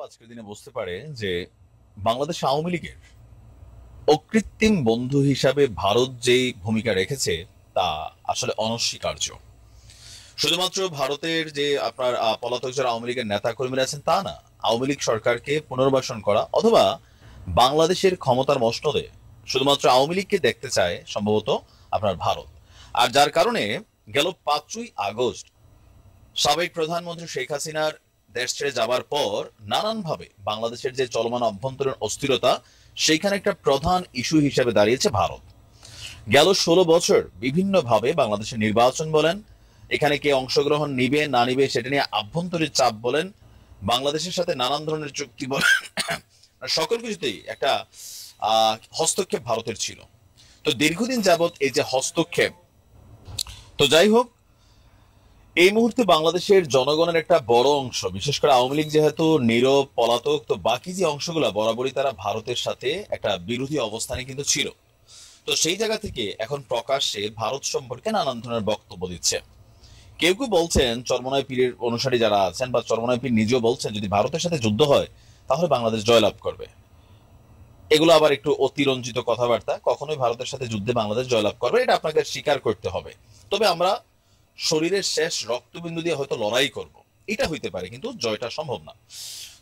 আজকের দিনে বুঝতে পারে যে বাংলাদেশ আওয়ামী লীগের অকৃত্রিম বন্ধু হিসাবে ভারত যেই ভূমিকা রেখেছে তা আসলে অনস্বীকার্য। শুধুমাত্র ভারতের যে আপনার পলাতক যারা আওয়ামী লীগের নেতা কর্মীরা আছেন তা না, আওয়ামী লীগ সরকারকে পুনর্বাসন করা অথবা বাংলাদেশের ক্ষমতার মসনদে শুধুমাত্র আওয়ামী লীগকে দেখতে চায় সম্ভবত আপনার ভারত। আর যার কারণে গেল 5ই আগস্ট সাবেক প্রধানমন্ত্রী শেখ হাসিনার দেশ ছেড়ে যাবার পর নানানভাবে বাংলাদেশের যে চলমান অভ্যন্তরীণ অস্থিরতা সেইখানে একটা প্রধান ইস্যু হিসেবে দাঁড়িয়েছে ভারত। গেল 16 বছর বিভিন্নভাবে বাংলাদেশের নির্বাচন বলেন, এখানে কে অংশগ্রহণ নিবে না নিবে সেটা নিয়ে আভ্যন্তরীণ চাপ বলেন, বাংলাদেশের সাথে নানান ধরনের চুক্তি বলেন, সকল কিছুতেই একটা হস্তক্ষেপ ভারতের ছিল। তো দীর্ঘদিন যাবৎ এই যে হস্তক্ষেপ, তো যাই হোক, এই মুহূর্তে বাংলাদেশের জনগণের একটা বড় অংশ, বিশেষ করে আওয়ামী লীগ যেহেতু নীরব পলাতক, তো বাকি যে অংশগুলো বরাবরই তারা ভারতের সাথে একটা বিরোধী অবস্থানে কিন্তু ছিল। তো সেই জায়গা থেকে এখন প্রকাশ্যে ভারত সম্পর্কে নানান ধরনের বক্তব্য দিচ্ছে। কেউ কেউ বলছেন, চরমোনাই পীরের অনুসারী যারা আছেন বা চরমোনাই পীর নিজেও বলছেন, যদি ভারতের সাথে যুদ্ধ হয় তাহলে বাংলাদেশ জয়লাভ করবে। এগুলো আবার একটু অতিরঞ্জিত কথাবার্তা, কখনোই ভারতের সাথে যুদ্ধে বাংলাদেশ জয়লাভ করবে এটা আপনাকে স্বীকার করতে হবে। তবে আমরা শরীরের শেষ রক্তবিন্দু দিয়ে হয়তো লড়াই করব, এটা হইতে পারে, কিন্তু জয়টা সম্ভব না।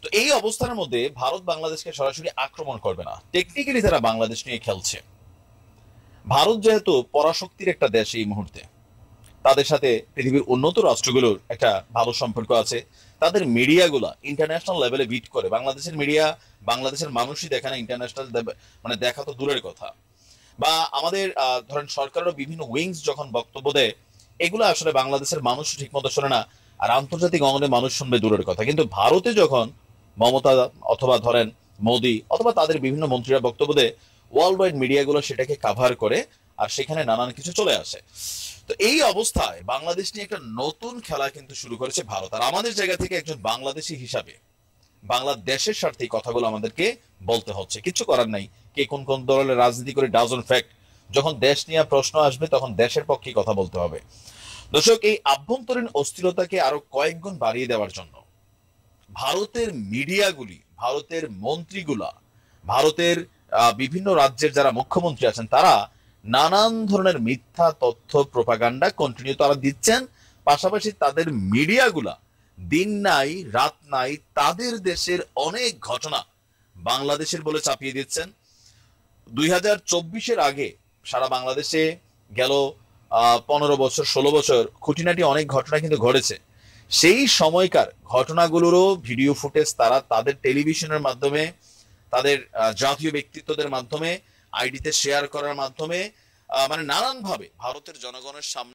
তো এই অবস্থার মধ্যে ভারত বাংলাদেশকে সরাসরি আক্রমণ করবে না, টেকনিক্যালি তারা বাংলাদেশ নিয়ে খেলছে। ভারত যেহেতু পরাশক্তির একটা দেশ, এই মুহূর্তে তাদের সাথে পৃথিবীর উন্নত রাষ্ট্রগুলোর একটা ভালো সম্পর্ক আছে। তাদের মিডিয়াগুলা ইন্টারন্যাশনাল লেভেলে বিট করে, বাংলাদেশের মিডিয়া বাংলাদেশের মানুষই দেখে না, ইন্টারন্যাশনাল মানে দেখা তো দূরের কথা। বা আমাদের ধরেন সরকারেরও বিভিন্ন উইংস যখন বক্তব্য দেয়, এগুলো আসলে বাংলাদেশের মানুষ ঠিক মতো শোনে না, আর আন্তর্জাতিক অঙ্গনে মানুষ শুনবে দূরের কথা। কিন্তু ভারতে যখন মমতা অথবা ধরেন মোদি অথবা তাদের বিভিন্ন মন্ত্রীরা বক্তব্য দেয়, ওয়ার্ল্ড ওয়াইড মিডিয়াগুলো সেটাকে কাভার করে, আর সেখানে নানান কিছু চলে আসে। তো এই অবস্থায় বাংলাদেশ নিয়ে একটা নতুন খেলা কিন্তু শুরু করেছে ভারত। আর আমাদের জায়গা থেকে একজন বাংলাদেশি হিসাবে বাংলাদেশের স্বার্থে এই কথাগুলো আমাদেরকে বলতে হচ্ছে, কিছু করার নাই। কে কোন কোন দলের রাজনীতি করে ডাজন্ট ফ্যাক্ট, যখন দেশ নিয়ে প্রশ্ন আসবে তখন দেশের পক্ষে কথা বলতে হবে। দর্শক, এই আভ্যন্তরীণ অস্থিরতাকে আরো কয়েক গুণ বাড়িয়ে দেওয়ার জন্য ভারতের মিডিয়াগুলি, ভারতের মন্ত্রীগুলা, ভারতের বিভিন্ন রাজ্যের যারা মুখ্যমন্ত্রী আছেন তারা নানান ধরনের মিথ্যা তথ্য প্রোপাগান্ডা কন্টিনিউ তারা দিচ্ছেন। পাশাপাশি তাদের মিডিয়াগুলা দিন নাই রাত নাই তাদের দেশের অনেক ঘটনা বাংলাদেশের বলে চাপিয়ে দিচ্ছেন। 2024-এর আগে সারা বাংলাদেশে গেল 15 বছর 16 বছর খুঁটিনাটি অনেক ঘটনা কিন্তু ঘটেছে। সেই সময়কার ঘটনাগুলোরও ভিডিও ফুটেজ তারা তাদের টেলিভিশনের মাধ্যমে, তাদের জাতীয় ব্যক্তিত্বদের মাধ্যমে, আইডিতে শেয়ার করার মাধ্যমে, মানে নানান ভাবে ভারতের জনগণের সামনে